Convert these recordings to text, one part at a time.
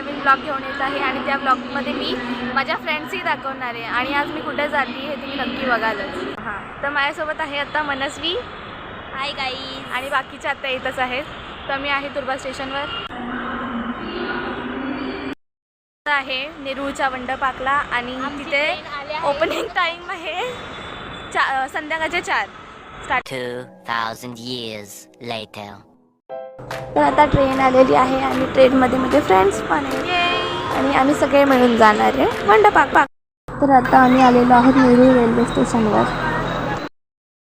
नवीन blog घेऊन येत आहे आणि त्या ब्लॉगमध्ये मी माझ्या फ्रेंड्सही दाखवणार आहे आणि आज मी कुठे जाते हे तुम्ही नक्की बघालच. हां, तर माझ्यासोबत आहे आता मनस्वी. Hi guys. आणि बाकीचे आता येतच आहेत. तर मी आहे तुर्बा स्टेशनवर आहे नेरूळच्या मंडपाकला आणि तिथे ओपनिंग टाईम आहे संध्याकाळचे 4. 2000 years later. तर आता ट्रेन आलेली आहे आणि ट्रेनमध्ये माझे फ्रेंड्स पण आहे आणि आम्ही सगळे मिळून जाणार आहे मंडपाक. तर आता आम्ही आलेलो आहोत नेरूळ रेल्वे स्टेशनवर.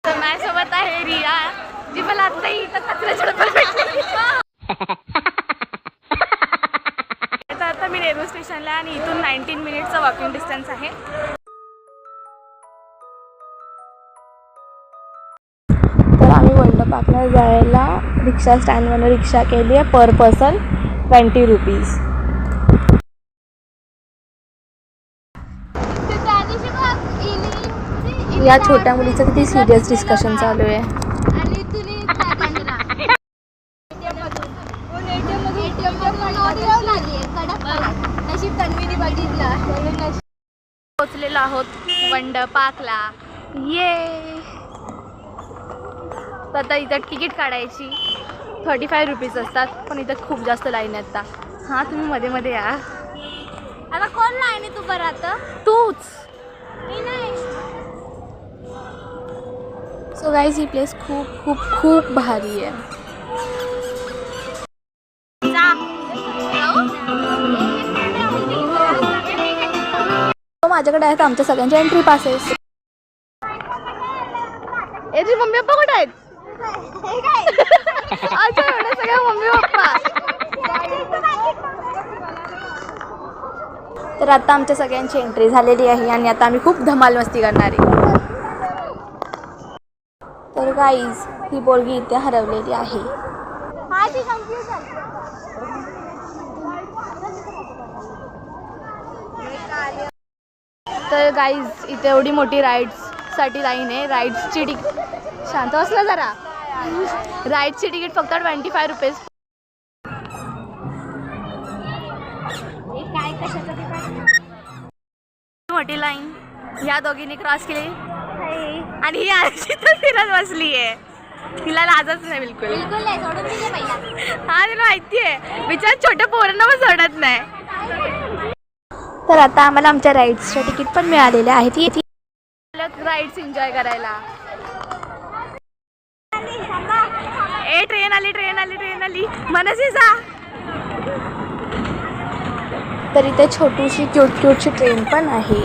तर माझ्यासोबत आहे रिया, जी मला आता इथं कचऱ्याच्या डब्यात भेटली. तर आता मी नेरूळ स्टेशनला आणि इथून 19 मिनिटचा वॉकिंग डिस्टन्स आहे. तर आम्ही मंडपाकला जायला रिक्षा स्टँडवरून रिक्षा केली आहे पर पर्सन 20 रुपीज. या छोट्या मुलीचं किती सिरियस डिस्कशन चालू आहे. पोचलेलो आहोत मंडपाकला. ये तर आता इथं तिकीट काढायची 35 रुपीज असतात, पण इथं खूप जास्त लाईन आहेत. आता हां, तुम्ही मध्ये मध्ये या. आता कोण लाईन आहे तू परत? तूच. मी नाही. सो गाईज ही प्लेस खूप खूप खूप भारी आहे. माझ्याकडे आहेत आमच्या सगळ्यांचे एंट्री पासेस. याची मम्मी पप्पा कुठे आहेत? अच्छा, एवढे सगळे मम्मी पप्पा. तर आता आमच्या सगळ्यांची एंट्री झालेली आहे आणि आता आम्ही खूप धमाल मस्ती करणार आहे. तर गाईज ही पोरगी इथे हरवलेली आहे. तर गाईज इथे एवढी मोठी राईड्ससाठी लाईन आहे. राईड्सची तिकीट शांत बसला जरा. राईड्सची तिकीट फक्त 25 रुपीज. मोठी लाईन ह्या दोघींनी क्रॉस केली आणि ही आरशी तर फिरत बसली आहे. तिला लाजच नाही बिलकुल. बिलकुल नाही, सोडून दिले भैया. हा, तिला माहिती आहे. विचार छोट्या पोरांना पण सोडत नाही. तर आता आम्हाला आमच्या राईड्सच्या तिकीट पण मिळालेले आहेत. राईड्स एन्जॉय करायला. ए, ट्रेन आली ट्रेन आली ट्रेन आली. मनसी जा. तर इथे छोटीशी क्यूटची ट्रेन पण आहे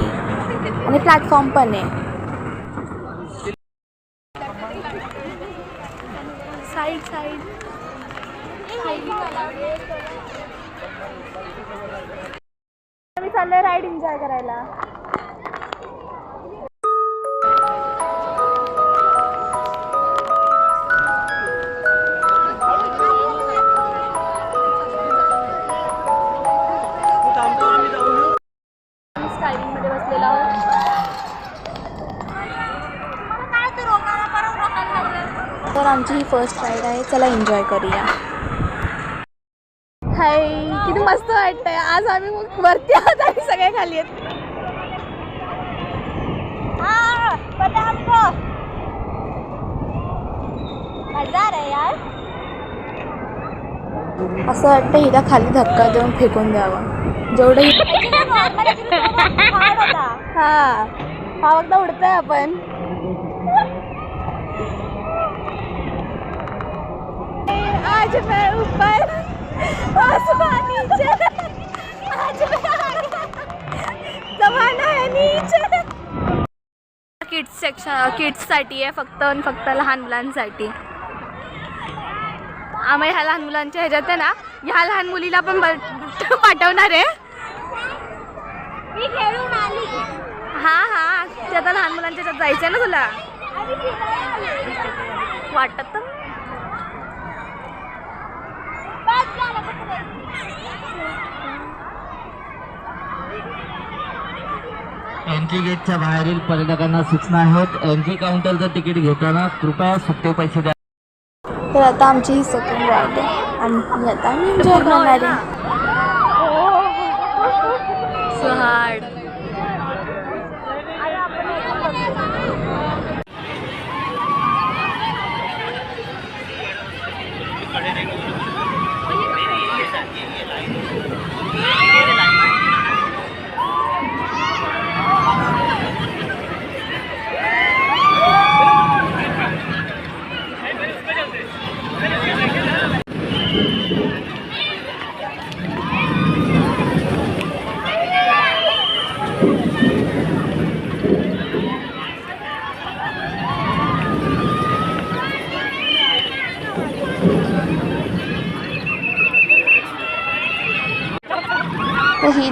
आणि प्लॅटफॉर्म पण आहे. साईड साईड मी चालले राईड एन्जॉय करायला. स्कायविंगमध्ये बसलेलो आहोत. तर आमची ही फर्स्ट राईड आहे. चला एन्जॉय करूया. हाय, किती मस्त वाटतंय. आज आम्ही वरती आहोत आणि सगळे खाली आहेत. असं वाटतं हिला खाली धक्का देऊन फेकून द्यावं. जेवढं हा एकदा उडतोय आपण. आज मैं ऊपर आसमान नीचे, आज जमाना है नीचे. किड्स सेक्शन किड्ससाठी आहे फक्त आणि फक्त लहान मुलांसाठी. आम्ही ह्या लहान मुलांच्या ह्याच्यात आहे ना, ह्या लहान मुलीला पण पाठवणार आहे. मी खेळून आली. हा, ते आता लहान मुलांच्या ह्याच्यात जायचं आहे ना तुला वाटत. एंट्री गेटच्या बाहेरील पर्यटकांना सूचना आहेत. एंट्री काउंटरचं तिकीट घेताना कृपया सुट्टे पैसे द्या. तर आता आमची ही सेकंड राईड आहे आणि आता आम्ही एन्जॉय करणार आहे.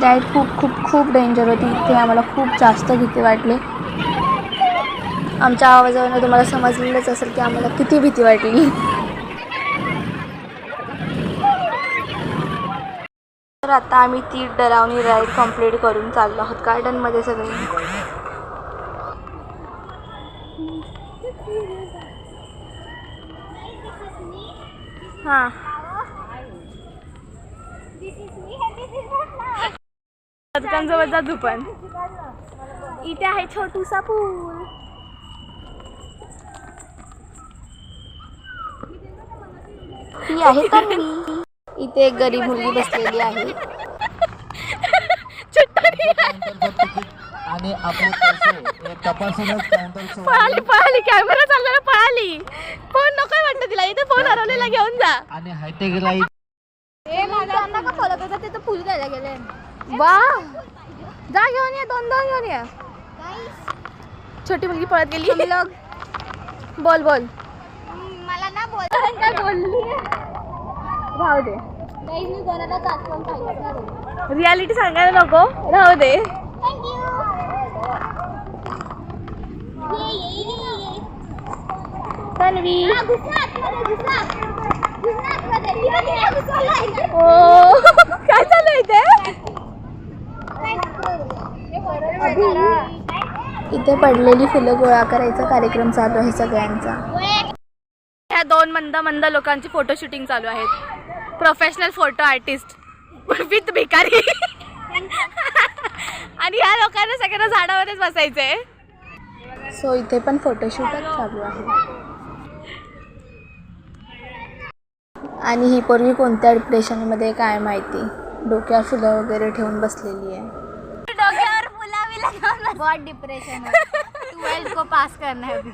राईड खूप खूप खूप डेंजर होती. इथे आम्हाला खूप जास्त भीती वाटली. आमच्या आवाजावरून तुम्हाला समजलेलंच असेल की आम्हाला किती भीती वाटली. तर आता आम्ही ती डरावणी राईड कंप्लीट करून चाललो आहोत गार्डनमध्ये सगळे. हां पदकांसोबत जा तू पण. इथे आहे छोटूसा पूल. ही आहे तन्वी. इथे एक गरीब मुलगी बसलेली आहे. आणि आपण तपासूनच काउंटर पळाली पळाली कॅमेरा चालला पळाली. फोन नको वाटतं तिला. इथे फोन हरवलेला घेऊन जा. आणि हायटेक लाईट त्यांना का फॉलो करतात ते तर फुल द्यायला गेले. वा जा घेऊन ये. दोन घेऊन ये. छोटी मुलगी पळत गेली. बोल बोल. मला ना काय बोलली राहू दे. मी कोणाला आठवण पाहिजे. रियालिटी सांगायला नको. राहू दे. तन्वी ओ काय चालू आहे इथे पडलेली फुलं गोळा करायचा कार्यक्रम चालू आहे सगळ्यांचा. ह्या दोन मंद लोकांची फोटो शूटिंग चालू आहेत. प्रोफेशनल फोटो आर्टिस्ट विथ भिकारी. आणि ह्या लोकांना सगळ्यांना झाडावरच बसायचंय. सो इथे पण फोटोशूटच चालू आहे. आणि ही पोरगी कोणत्या डिप्रेशनमध्ये काय माहिती. डोक्यावर फुलं वगैरे ठेवून बसलेली आहे. डोक्यावर फुला बहुत डिप्रेशन है. 12th को पास करना है अभी.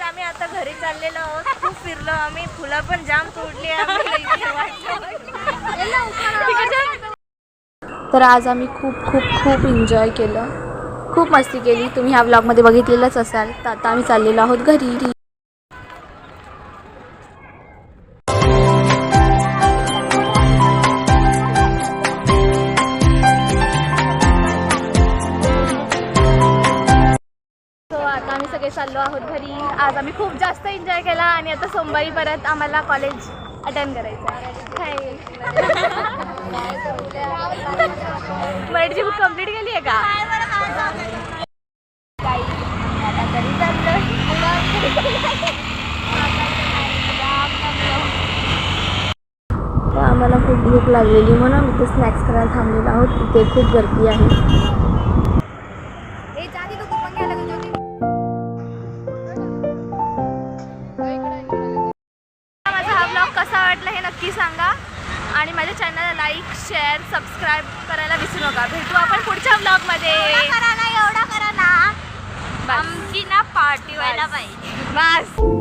आम्ही आता घरी चाललेलो आहोत. खूप फिरलो आम्ही. फुलं पण जाम तोडली. तर आज आम्ही खूप खूप खूप एन्जॉय केलं. खूप मस्ती केली. तुम्ही ह्या व्लॉगमध्ये बघितलेलंच असाल. तर आता आम्ही चाललेलो आहोत घरी. आता आम्ही सगळे चाललो आहोत घरी. आज आम्ही खूप जास्त एन्जॉय केला. आणि आता सोमवारी परत आम्हाला कॉलेज अटेंड करायचं आहे. मराठीची बुक कंप्लीट केली आहे का. तर आम्हाला खूप भूक लागलेली म्हणून इथे स्नॅक्स करायला थांबलेलो आहोत. इथे खूप गर्दी आहे. कसा वाटला हे नक्की सांगा. आणि माझ्या चॅनलला लाईक शेअर सबस्क्राईब करायला विसरू नका. भेटू आपण पुढच्या व्लॉगमध्ये. एवढा करा ना. आमची ना पार्टी व्हायला पाहिजे. बस.